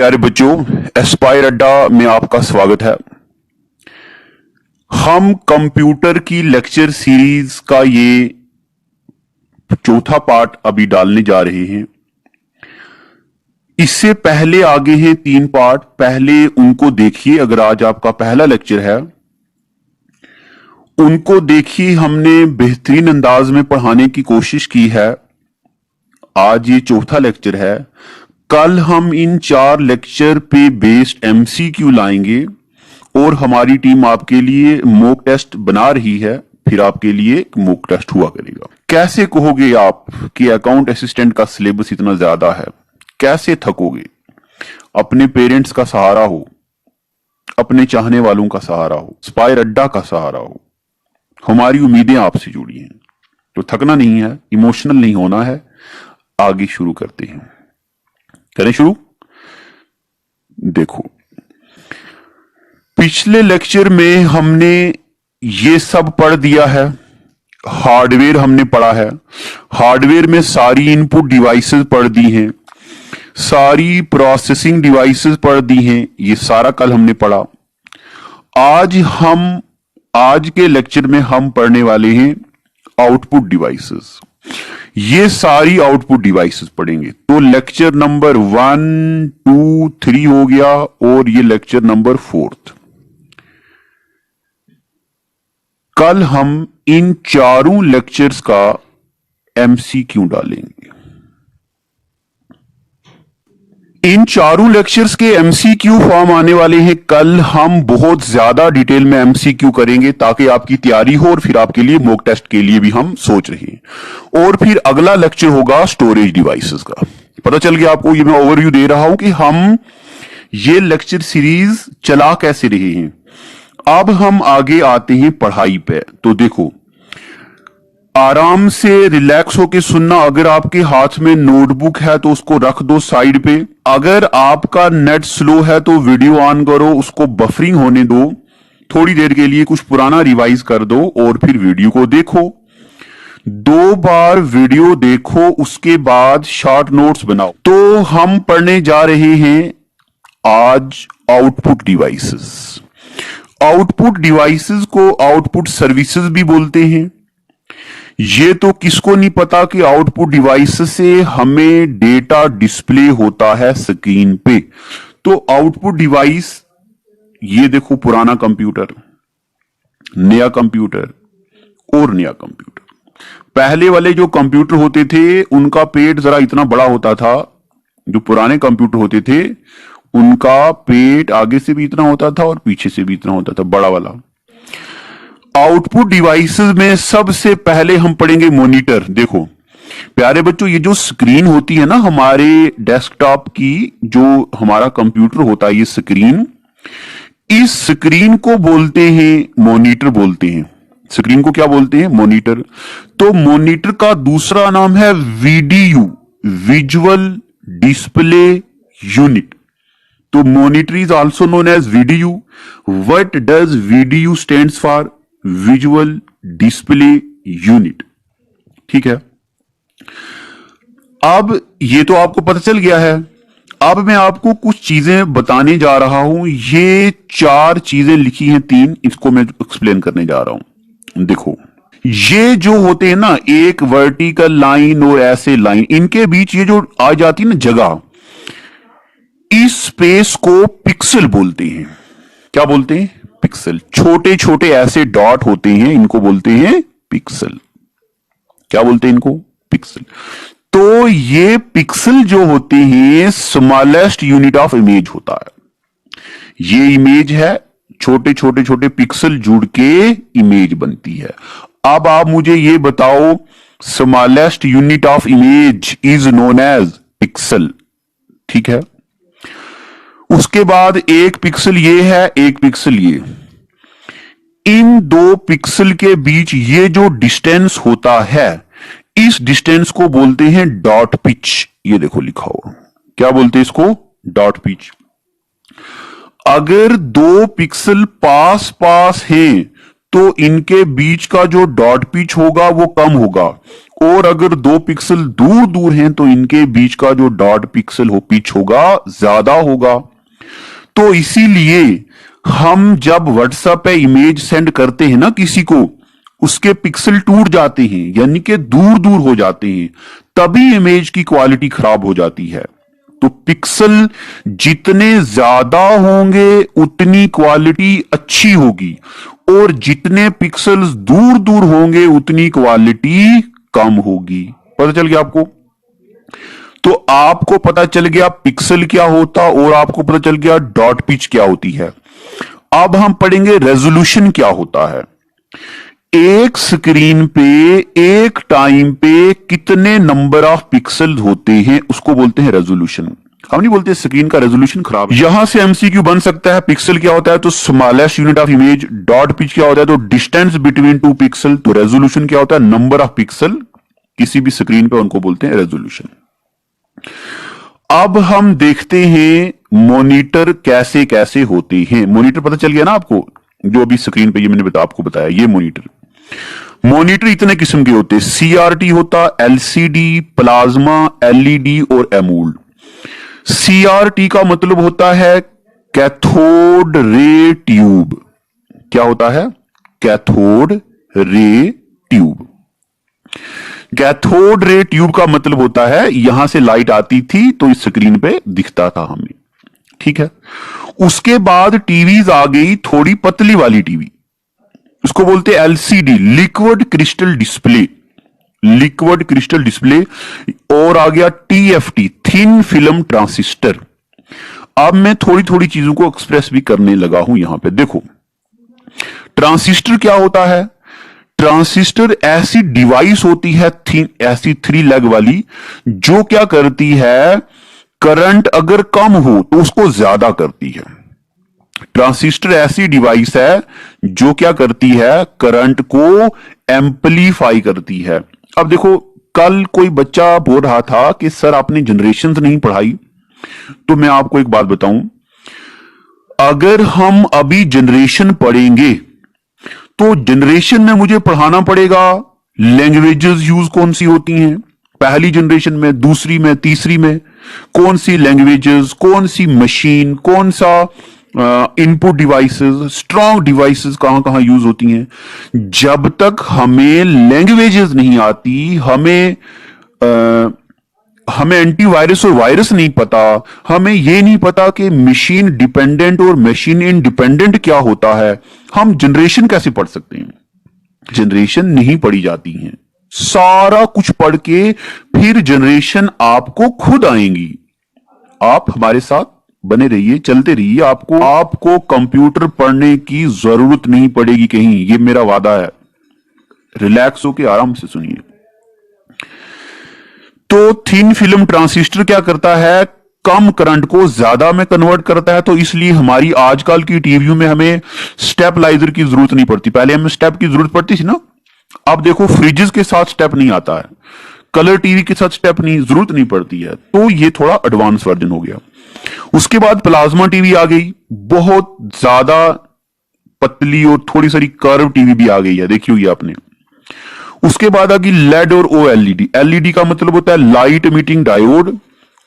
प्यारे बच्चों, एस्पायर अड्डा में आपका स्वागत है। हम कंप्यूटर की लेक्चर सीरीज का ये चौथा पार्ट अभी डालने जा रहे हैं। इससे पहले आगे हैं 3 पार्ट, पहले उनको देखिए। अगर आज आपका पहला लेक्चर है, उनको देखिए। हमने बेहतरीन अंदाज में पढ़ाने की कोशिश की है। आज ये चौथा लेक्चर है। कल हम इन 4 लेक्चर पे बेस्ड एमसीक्यू लाएंगे और हमारी टीम आपके लिए मॉक टेस्ट बना रही है। फिर आपके लिए मॉक टेस्ट हुआ करेगा। कैसे कहोगे आप कि अकाउंट असिस्टेंट का सिलेबस इतना ज्यादा है? कैसे थकोगे? अपने पेरेंट्स का सहारा हो, अपने चाहने वालों का सहारा हो, एस्पायर अड्डा का सहारा हो। हमारी उम्मीदें आपसे जुड़ी हैं, तो थकना नहीं है, इमोशनल नहीं होना है। आगे शुरू करते हैं। करें शुरू। देखो, पिछले लेक्चर में हमने ये सब पढ़ दिया है। हार्डवेयर हमने पढ़ा है। हार्डवेयर में सारी इनपुट डिवाइसेस पढ़ दी हैं, सारी प्रोसेसिंग डिवाइसेस पढ़ दी हैं। ये सारा कल हमने पढ़ा। आज के लेक्चर में हम पढ़ने वाले हैं आउटपुट डिवाइसेस। ये सारी आउटपुट डिवाइसेस पढ़ेंगे। तो लेक्चर नंबर 1, 2, 3 हो गया और ये लेक्चर नंबर 4। कल हम इन चारों लेक्चर्स का एमसीक्यू डालेंगे। इन चारों लेक्चर्स के एमसीक्यू फॉर्म आने वाले हैं। कल हम बहुत ज्यादा डिटेल में एमसीक्यू करेंगे ताकि आपकी तैयारी हो और फिर आपके लिए मॉक टेस्ट के लिए भी हम सोच रहे हैं। और फिर अगला लेक्चर होगा स्टोरेज डिवाइसेस का। पता चल गया आपको? ये मैं ओवरव्यू दे रहा हूं कि हम ये लेक्चर सीरीज चला कैसे रहे हैं। अब हम आगे आते हैं पढ़ाई पे। तो देखो, आराम से रिलैक्स होके सुनना। अगर आपके हाथ में नोटबुक है तो उसको रख दो साइड पे। अगर आपका नेट स्लो है तो वीडियो ऑन करो, उसको बफरिंग होने दो थोड़ी देर के लिए, कुछ पुराना रिवाइज कर दो और फिर वीडियो को देखो। 2 बार वीडियो देखो, उसके बाद शॉर्ट नोट्स बनाओ। तो हम पढ़ने जा रहे हैं आज आउटपुट डिवाइसेस। आउटपुट डिवाइसेस को आउटपुट सर्विसेज भी बोलते हैं। ये तो किसको नहीं पता कि आउटपुट डिवाइस से हमें डेटा डिस्प्ले होता है स्क्रीन पे। तो आउटपुट डिवाइस, ये देखो, पुराना कंप्यूटर, नया कंप्यूटर और नया कंप्यूटर। पहले वाले जो कंप्यूटर होते थे उनका पेट जरा इतना बड़ा होता था। जो पुराने कंप्यूटर होते थे उनका पेट आगे से भी इतना होता था और पीछे से भी इतना होता था, बड़ा वाला। आउटपुट डिवाइसेस में सबसे पहले हम पढ़ेंगे मॉनिटर। देखो प्यारे बच्चों, ये जो स्क्रीन होती है ना हमारे डेस्कटॉप की, जो हमारा कंप्यूटर होता है, ये स्क्रीन, इस स्क्रीन को बोलते हैं मॉनिटर बोलते हैं। स्क्रीन को क्या बोलते हैं? मॉनिटर। तो मॉनिटर का दूसरा नाम है वीडीयू, विजुअल डिस्प्ले यूनिट। तो monitor is also known as VDU. What does VDU stands for? Visual display unit. ठीक है, अब ये तो आपको पता चल गया है। अब मैं आपको कुछ चीजें बताने जा रहा हूं। ये 4 चीजें लिखी हैं, 3, इसको मैं एक्सप्लेन करने जा रहा हूं। देखो, ये जो होते हैं ना, एक वर्टिकल लाइन और ऐसे लाइन, इनके बीच ये जो आ जाती है ना जगह, इस स्पेस को पिक्सल बोलते हैं। क्या बोलते हैं? पिक्सल। छोटे छोटे ऐसे डॉट होते हैं, इनको बोलते हैं पिक्सल। क्या बोलते हैं इनको? पिक्सल। तो ये पिक्सल जो होते हैं स्मॉलेस्ट यूनिट ऑफ इमेज होता है। ये इमेज है, छोटे छोटे छोटे पिक्सल जुड़ के इमेज बनती है। अब आप मुझे ये बताओ, smallest unit of image is known as pixel. ठीक है। उसके बाद एक पिक्सल ये है, एक पिक्सल ये। इन 2 पिक्सल के बीच ये जो डिस्टेंस होता है, इस डिस्टेंस को बोलते हैं डॉट पिच। ये देखो लिखा हुआ, क्या बोलते हैं इसको? Dot pitch. अगर 2 पिक्सल पास पास हैं तो इनके बीच का जो डॉट पिच होगा वो कम होगा, और अगर 2 पिक्सल दूर दूर हैं तो इनके बीच का जो डॉट पिक्सल हो पिच होगा ज्यादा होगा। तो इसीलिए हम जब व्हाट्सएप पे इमेज सेंड करते हैं ना किसी को, उसके पिक्सल टूट जाते हैं, यानी कि दूर दूर हो जाते हैं, तभी इमेज की क्वालिटी खराब हो जाती है। तो पिक्सल जितने ज्यादा होंगे उतनी क्वालिटी अच्छी होगी, और जितने पिक्सल्स दूर दूर होंगे उतनी क्वालिटी कम होगी। पता चल गया आपको? तो आपको पता चल गया पिक्सल क्या होता, और आपको पता चल गया डॉट पिच क्या होती है। अब हम पढ़ेंगे रेजोल्यूशन क्या होता है। एक स्क्रीन पे एक टाइम पे कितने नंबर ऑफ पिक्सल होते हैं उसको बोलते हैं रेजोल्यूशन। हम नहीं बोलते स्क्रीन का रेजोल्यूशन खराब है। यहां से एमसीक्यू बन सकता है। पिक्सल क्या होता है तो smallest unit of image, dot pitch क्या होता है तो डिस्टेंस बिटवीन 2 पिक्सल, तो रेजोल्यूशन क्या होता है नंबर ऑफ पिक्सल किसी भी स्क्रीन पे, उनको बोलते हैं रेजोल्यूशन। अब हम देखते हैं मॉनिटर कैसे कैसे होते हैं। मॉनिटर पता चल गया ना आपको, जो अभी स्क्रीन पे ये मैंने आपको बताया, ये मॉनिटर इतने किस्म के होते हैं। सीआरटी होता, एलसीडी, प्लाज्मा, एलईडी और एमोल्ड। सीआरटी का मतलब होता है कैथोड रे ट्यूब। क्या होता है? Cathode ray tube. Cathode ray tube का मतलब होता है यहां से लाइट आती थी तो इस स्क्रीन पे दिखता था हमें, ठीक है। उसके बाद टीवीज आ गई, थोड़ी पतली वाली टीवी, उसको बोलते हैं LCD, liquid crystal display, liquid crystal display. और आ गया टीएफटी, थिन फिल्म ट्रांसिस्टर। अब मैं थोड़ी थोड़ी चीजों को एक्सप्रेस भी करने लगा हूं यहां पे। देखो ट्रांसिस्टर क्या होता है। ट्रांसिस्टर ऐसी डिवाइस होती है थिन, ऐसी 3 लेग वाली, जो क्या करती है करंट अगर कम हो तो उसको ज्यादा करती है। ट्रांसिस्टर ऐसी डिवाइस है जो क्या करती है करंट को एम्पलीफाई करती है। अब देखो कल कोई बच्चा बोल रहा था कि सर आपने जनरेशन नहीं पढ़ाई, तो मैं आपको एक बात बताऊं, अगर हम अभी जनरेशन पढ़ेंगे तो जनरेशन में मुझे पढ़ाना पड़ेगा लैंग्वेजेस यूज कौन सी होती हैं पहली जनरेशन में, दूसरी में, तीसरी में, कौन सी लैंग्वेजेस, कौन सी मशीन, कौन सा इनपुट डिवाइसेस, स्ट्रॉन्ग डिवाइसेस कहां कहां यूज होती हैं। जब तक हमें लैंग्वेजेस नहीं आती, हमें एंटीवायरस और वायरस नहीं पता, हमें यह नहीं पता कि मशीन डिपेंडेंट और मशीन इंडिपेंडेंट क्या होता है, हम जनरेशन कैसे पढ़ सकते हैं। जनरेशन नहीं पढ़ी जाती है। सारा कुछ पढ़ के फिर जनरेशन आपको खुद आएंगी। आप हमारे साथ बने रहिए, चलते रहिए, आपको कंप्यूटर पढ़ने की जरूरत नहीं पड़ेगी कहीं, ये मेरा वादा है। रिलैक्स होके आराम से सुनिए। तो थिन फिल्म ट्रांजिस्टर क्या करता है, कम करंट को ज्यादा में कन्वर्ट करता है। तो इसलिए हमारी आजकल की टीवियों में हमें स्टेबलाइजर की जरूरत नहीं पड़ती। पहले हमें स्टेप की जरूरत पड़ती थी ना। अब देखो फ्रिजेस के साथ स्टेप नहीं आता है, कलर टीवी के साथ स्टेप नहीं, जरूरत नहीं पड़ती है। तो ये थोड़ा एडवांस वर्जन हो गया। उसके बाद प्लाज्मा टीवी आ गई, बहुत ज्यादा पतली और थोड़ी सारी कर्व टीवी भी आ गई है, देखी होगी आपने। उसके बाद आ गई लेड और ओएलईडी। एलईडी का मतलब होता है लाइट इमिटिंग डायोड,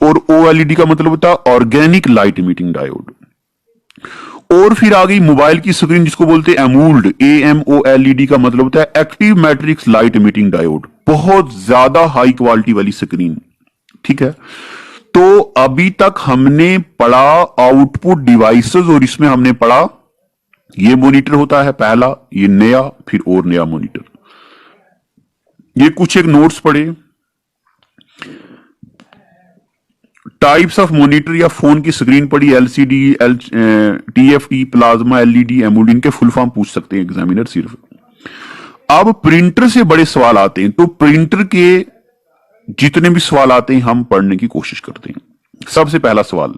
और ओएलईडी का मतलब होता है ऑर्गेनिक लाइट इमिटिंग डायोड। और फिर आ गई मोबाइल की स्क्रीन जिसको बोलते हैं एमोल्ड, AMOLED का मतलब होता है active matrix light emitting diode, बहुत ज्यादा हाई क्वालिटी वाली स्क्रीन, ठीक है। तो अभी तक हमने पढ़ा आउटपुट डिवाइसेस, और इसमें हमने पढ़ा ये मॉनिटर होता है पहला, ये नया, फिर और नया मॉनिटर। ये कुछ एक नोट्स पढ़े। टाइप्स ऑफ मॉनिटर या फोन की स्क्रीन पढ़ी, LCD, TFT, plasma, LED, AMOLED, इनके फुल फॉर्म पूछ सकते हैं एग्जामिनर सिर्फ। अब प्रिंटर से बड़े सवाल आते हैं, तो प्रिंटर के जितने भी सवाल आते हैं हम पढ़ने की कोशिश करते हैं। सबसे पहला सवाल,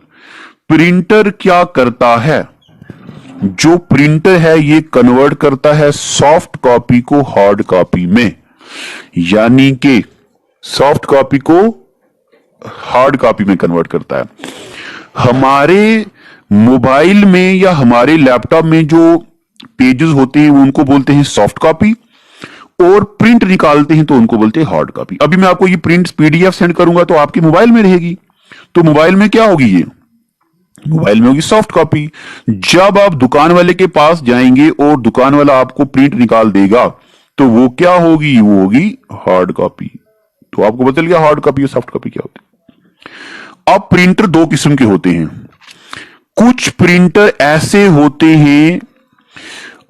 प्रिंटर क्या करता है। जो प्रिंटर है ये कन्वर्ट करता है सॉफ्ट कॉपी को हार्ड कॉपी में, यानी कि सॉफ्ट कॉपी को हार्ड कॉपी में कन्वर्ट करता है। हमारे मोबाइल में या हमारे लैपटॉप में जो पेजेस होते हैं वो उनको बोलते हैं सॉफ्ट कॉपी, और प्रिंट निकालते हैं तो उनको बोलते हैं हार्ड कॉपी। अभी मैं आपको ये प्रिंट पीडीएफ सेंड करूंगा तो आपके मोबाइल में रहेगी, तो मोबाइल में क्या होगी, ये मोबाइल में होगी सॉफ्ट कॉपी। जब आप दुकान वाले के पास जाएंगे और दुकान वाला आपको प्रिंट निकाल देगा तो वो क्या होगी, वो होगी हार्ड कॉपी। तो आपको पता चल गया हार्ड कॉपी और सॉफ्ट कॉपी क्या होती है। अब प्रिंटर दो किस्म के होते हैं। कुछ प्रिंटर ऐसे होते हैं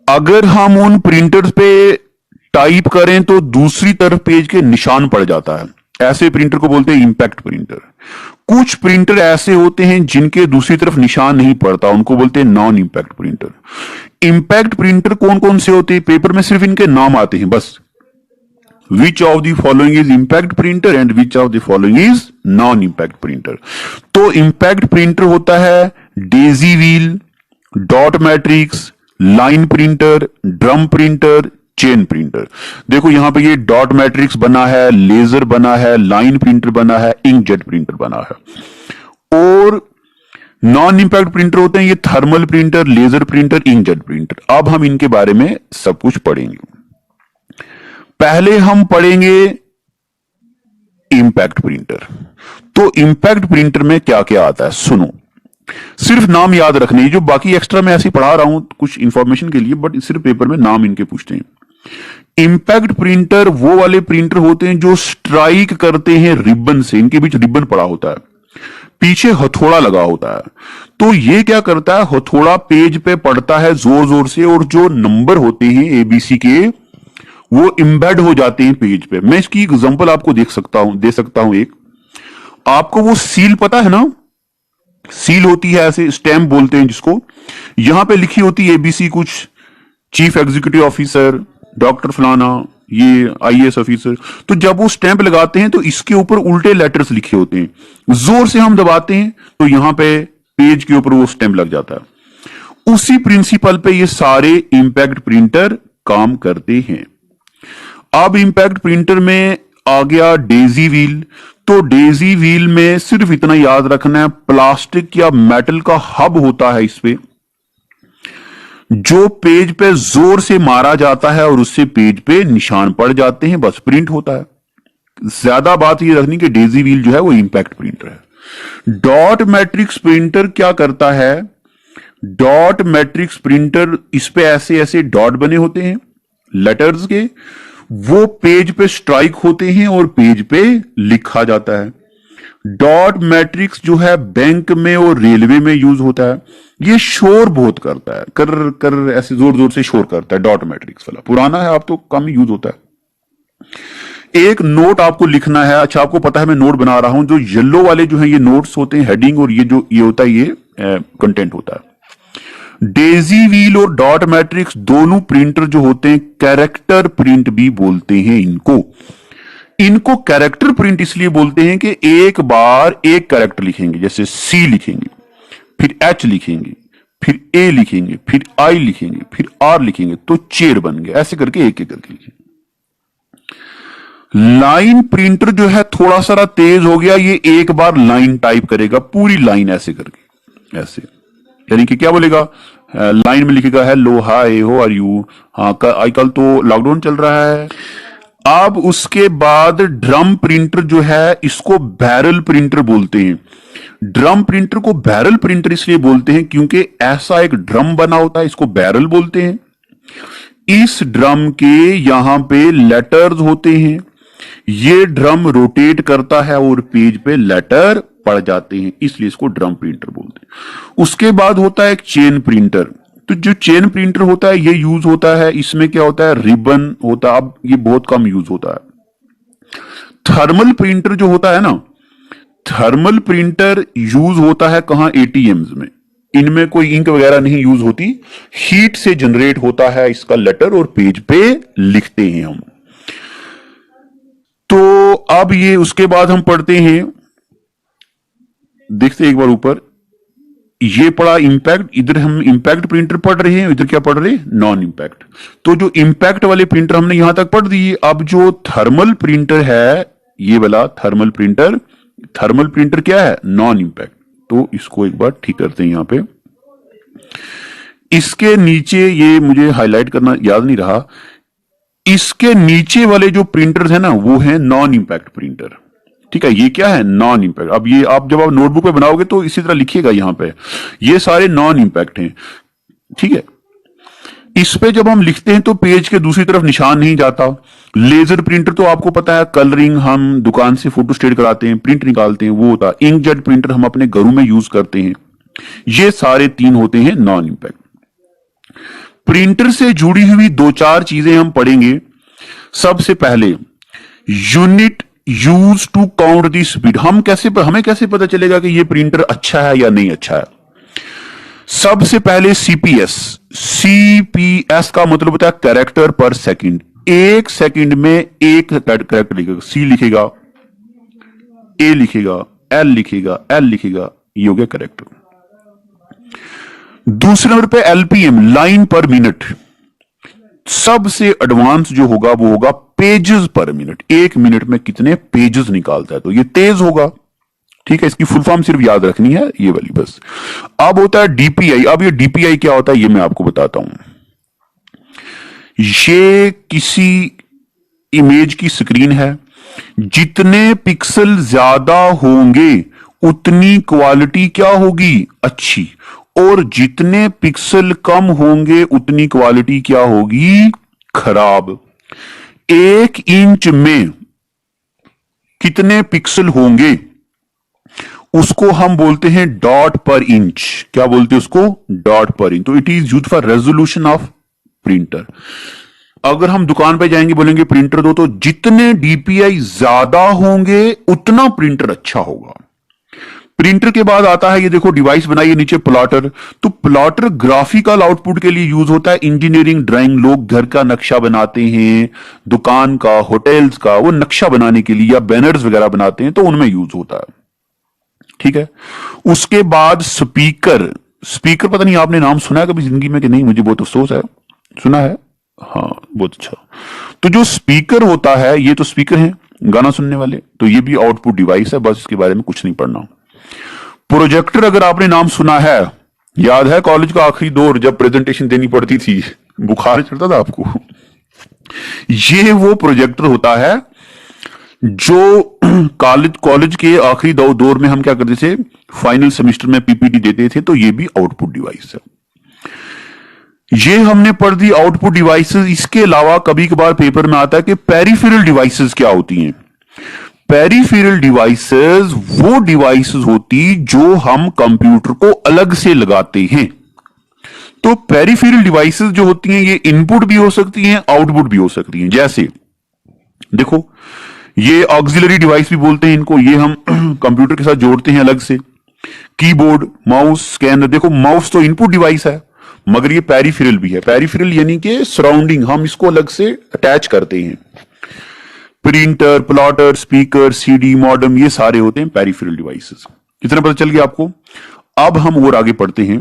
अगर हम उन प्रिंटर्स पे टाइप करें तो दूसरी तरफ पेज के निशान पड़ जाता है, ऐसे प्रिंटर को बोलते हैं इंपैक्ट प्रिंटर। कुछ प्रिंटर ऐसे होते हैं जिनके दूसरी तरफ निशान नहीं पड़ता, उनको बोलते हैं non impact printer. Impact printer कौन कौन से होते हैं, पेपर में सिर्फ इनके नाम आते हैं बस, which of the following is impact printer and which of the following is non impact printer. तो इंपैक्ट प्रिंटर होता है Daisy wheel, dot matrix, line printer, drum printer, chain printer. देखो यहां पे ये डॉट मैट्रिक्स बना है, लेजर बना है, लाइन प्रिंटर बना है, इंकजेट प्रिंटर बना है। और नॉन इंपैक्ट प्रिंटर होते हैं ये thermal printer, laser printer, inkjet printer. अब हम इनके बारे में सब कुछ पढ़ेंगे। पहले हम पढ़ेंगे इंपैक्ट प्रिंटर। तो इंपैक्ट प्रिंटर में क्या क्या आता है सुनो, सिर्फ नाम याद रखने, जो बाकी एक्स्ट्रा मैं ऐसे पढ़ा रहा हूं कुछ इंफॉर्मेशन के लिए, बट सिर्फ पेपर में नाम इनके पूछते हैं। इंपैक्ट प्रिंटर वो वाले प्रिंटर होते हैं जो स्ट्राइक करते हैं रिबन से, इनके बीच रिबन पड़ा होता है, पीछे हथौड़ा लगा होता है। तो ये क्या करता है, हथौड़ा पेज पे पड़ता है जोर जोर से, और जो नंबर होते हैं एबीसी के वो इंबेड हो जाते हैं पेज पे। मैं इसकी एग्जांपल आपको दे सकता हूं एक। आपको वो सील पता है ना, सील होती है ऐसे, स्टैम्प बोलते हैं जिसको, यहां पे लिखी होती है एबीसी, कुछ चीफ एग्जीक्यूटिव ऑफिसर, डॉक्टर फलाना, ये आईएएस ऑफिसर। तो जब वो स्टैंप लगाते हैं तो इसके ऊपर उल्टे लेटर्स लिखे होते हैं, जोर से हम दबाते हैं तो यहां पे पेज के ऊपर वो स्टैंप लग जाता है। उसी प्रिंसिपल पे ये सारे इंपैक्ट प्रिंटर काम करते हैं। अब इंपैक्ट प्रिंटर में आ गया डेजी व्हील। तो डेजी व्हील में सिर्फ इतना याद रखना है, प्लास्टिक या मेटल का हब होता है इस पे, जो पेज पे जोर से मारा जाता है और उससे पेज पे निशान पड़ जाते हैं, बस प्रिंट होता है। ज्यादा बात ये रखनी कि डेजी व्हील जो है वो इंपैक्ट प्रिंटर है। डॉट मैट्रिक्स प्रिंटर क्या करता है, डॉट मैट्रिक्स प्रिंटर, इस पे ऐसे ऐसे डॉट बने होते हैं लेटर्स के, वो पेज पे स्ट्राइक होते हैं और पेज पे लिखा जाता है। डॉट मैट्रिक्स जो है बैंक में और रेलवे में यूज होता है। ये शोर बहुत करता है, कर कर ऐसे जोर जोर से शोर करता है डॉट मैट्रिक्स वाला, पुराना है अब तो कम यूज होता है। एक नोट आपको लिखना है, अच्छा आपको पता है मैं नोट बना रहा हूं, जो येलो वाले जो है ये नोट्स होते हैं हेडिंग, और ये होता है ये कंटेंट होता है। डेजी व्हील और डॉट मैट्रिक्स दोनों प्रिंटर जो होते हैं कैरेक्टर प्रिंट भी बोलते हैं इनको कैरेक्टर प्रिंट इसलिए बोलते हैं कि एक बार एक कैरेक्टर लिखेंगे, जैसे सी लिखेंगे, फिर एच लिखेंगे, फिर ए लिखेंगे, फिर आई लिखेंगे, फिर आर लिखेंगे, तो चेयर बन गया। ऐसे करके एक एक करके लिखेंगे। लाइन प्रिंटर जो है थोड़ा सा तेज हो गया, ये एक बार लाइन टाइप करेगा, पूरी लाइन ऐसे करके, ऐसे, यानी कि क्या बोलेगा, लाइन में लिखेगा हेलो हाय हो आर यू। हाँ आजकल तो लॉकडाउन चल रहा है। अब उसके बाद ड्रम प्रिंटर जो है इसको बैरल प्रिंटर बोलते हैं। ड्रम प्रिंटर को बैरल प्रिंटर इसलिए बोलते हैं क्योंकि ऐसा एक ड्रम बना होता है, इसको बैरल बोलते हैं। इस ड्रम के यहां पे लेटर्स होते हैं, ये ड्रम रोटेट करता है और पेज पे लेटर पड़ जाते हैं, इसलिए इसको ड्रम प्रिंटर बोलते हैं। उसके बाद होता है एक चेन प्रिंटर। तो जो चेन प्रिंटर होता है ये यूज होता है, इसमें क्या होता है, रिबन होता है, अब ये बहुत कम यूज होता है। थर्मल प्रिंटर जो होता है ना, थर्मल प्रिंटर यूज होता है कहां, एटीएम्स में। इनमें कोई इंक वगैरह नहीं यूज होती, हीट से जनरेट होता है इसका लेटर और पेज पे लिखते हैं हम। तो अब ये उसके बाद हम पढ़ते हैं, देखते एक बार ऊपर, ये पढ़ा इंपैक्ट, इधर हम इंपैक्ट प्रिंटर पढ़ रहे हैं, इधर क्या पढ़ रहे हैं, नॉन इंपैक्ट। तो जो इंपैक्ट वाले प्रिंटर हमने यहां तक पढ़ दिए। अब जो थर्मल प्रिंटर है, ये वाला थर्मल प्रिंटर क्या है, नॉन इंपैक्ट। तो इसको एक बार ठीक करते हैं यहां पे। इसके नीचे, ये मुझे हाईलाइट करना याद नहीं रहा, इसके नीचे वाले जो प्रिंटर्स है ना वो है नॉन इंपैक्ट प्रिंटर। ठीक है, ये क्या है? Non impact. अब ये आप जब आप नोटबुक पे बनाओगे तो इसी तरह लिखिएगा यहां पे, ये सारे नॉन इंपैक्ट हैं। ठीक है, इस पे जब हम लिखते हैं तो पेज के दूसरी तरफ निशान नहीं जाता। लेजर प्रिंटर तो आपको पता है, कलरिंग हम दुकान से फोटो स्टेट कराते हैं, प्रिंट निकालते हैं, वो होता है। इंकजेट प्रिंटर हम अपने घरों में यूज करते हैं। ये सारे तीन होते हैं नॉन इंपैक्ट। प्रिंटर से जुड़ी हुई दो चार चीजें हम पढ़ेंगे। सबसे पहले unit use to count the speed. हमें कैसे पता चलेगा कि ये प्रिंटर अच्छा है या नहीं अच्छा है? सबसे पहले सीपीएस। सीपीएस का मतलब होता है कैरेक्टर पर सेकंड। एक सेकंड में एक कैरेक्टर लिखेगा। सी लिखेगा, ए लिखेगा, एल लिखेगा, एल लिखेगा, ये हो गया कैरेक्टर। दूसरे नंबर पे एलपीएम, लाइन पर मिनट। सबसे एडवांस जो होगा वो होगा पेजेस पर मिनट। एक मिनट में कितने पेजेस निकालता है, तो ये तेज होगा। ठीक है, इसकी फुल फॉर्म सिर्फ याद रखनी है, ये वाली बस। अब होता है डीपीआई। अब ये डीपीआई क्या होता है ये मैं आपको बताता हूं। ये किसी इमेज की स्क्रीन है, जितने पिक्सल ज्यादा होंगे उतनी क्वालिटी क्या होगी? अच्छी। और जितने पिक्सल कम होंगे उतनी क्वालिटी क्या होगी? खराब। 1 इंच में कितने पिक्सल होंगे उसको हम बोलते हैं डॉट पर इंच। क्या बोलते हैं उसको? डॉट पर इंच। तो it is used for resolution of printer. अगर हम दुकान पे जाएंगे, बोलेंगे प्रिंटर दो, तो जितने डीपीआई ज्यादा होंगे उतना प्रिंटर अच्छा होगा। प्रिंटर के बाद आता है, ये देखो डिवाइस बनाइए नीचे, प्लॉटर। तो प्लॉटर ग्राफिकल आउटपुट के लिए यूज होता है। इंजीनियरिंग ड्राइंग, लोग घर का नक्शा बनाते हैं, दुकान का, होटल्स का, वो नक्शा बनाने के लिए, या बैनर्स वगैरह बनाते हैं तो उनमें यूज होता है। ठीक है, उसके बाद स्पीकर। स्पीकर पता नहीं आपने नाम सुना है कभी जिंदगी में कि नहीं, मुझे बहुत अफसोस है। सुना है? हाँ, बहुत अच्छा। तो जो स्पीकर होता है, ये तो स्पीकर है गाना सुनने वाले, तो ये भी आउटपुट डिवाइस है, बस इसके बारे में कुछ नहीं पढ़ना। प्रोजेक्टर अगर आपने नाम सुना है, याद है कॉलेज का आखिरी दौर जब प्रेजेंटेशन देनी पड़ती थी, बुखार चढ़ता था आपको। ये वो प्रोजेक्टर होता है जो कॉलेज के आखिरी दौर में हम क्या करते थे, फाइनल सेमेस्टर में पीपीटी देते थे, तो ये भी आउटपुट डिवाइस है। ये हमने पढ़ दी आउटपुट डिवाइसेस। इसके अलावा कभी कभार पेपर में आता है कि पेरिफेरल डिवाइसेस क्या होती हैं। पेरिफेरल डिवाइसेस वो डिवाइसेस होती जो हम कंप्यूटर को अलग से लगाते हैं। तो पेरिफेरल डिवाइसेस जो होती हैं, ये इनपुट भी हो सकती हैं, आउटपुट भी हो सकती हैं। जैसे देखो, ये ऑक्सिलरी डिवाइस भी बोलते हैं इनको, ये हम कंप्यूटर के साथ जोड़ते हैं अलग से। Keyboard, mouse, scanner. देखो, माउस तो इनपुट डिवाइस है, मगर ये पेरिफेरल भी है। पेरिफेरल यानी कि सराउंडिंग, हम इसको अलग से अटैच करते हैं। Printer, plotter, speaker, CD, modem, ये सारे होते हैं पेरिफेरल डिवाइसेस। इतना पता चल गया आपको। अब हम और आगे पढ़ते हैं।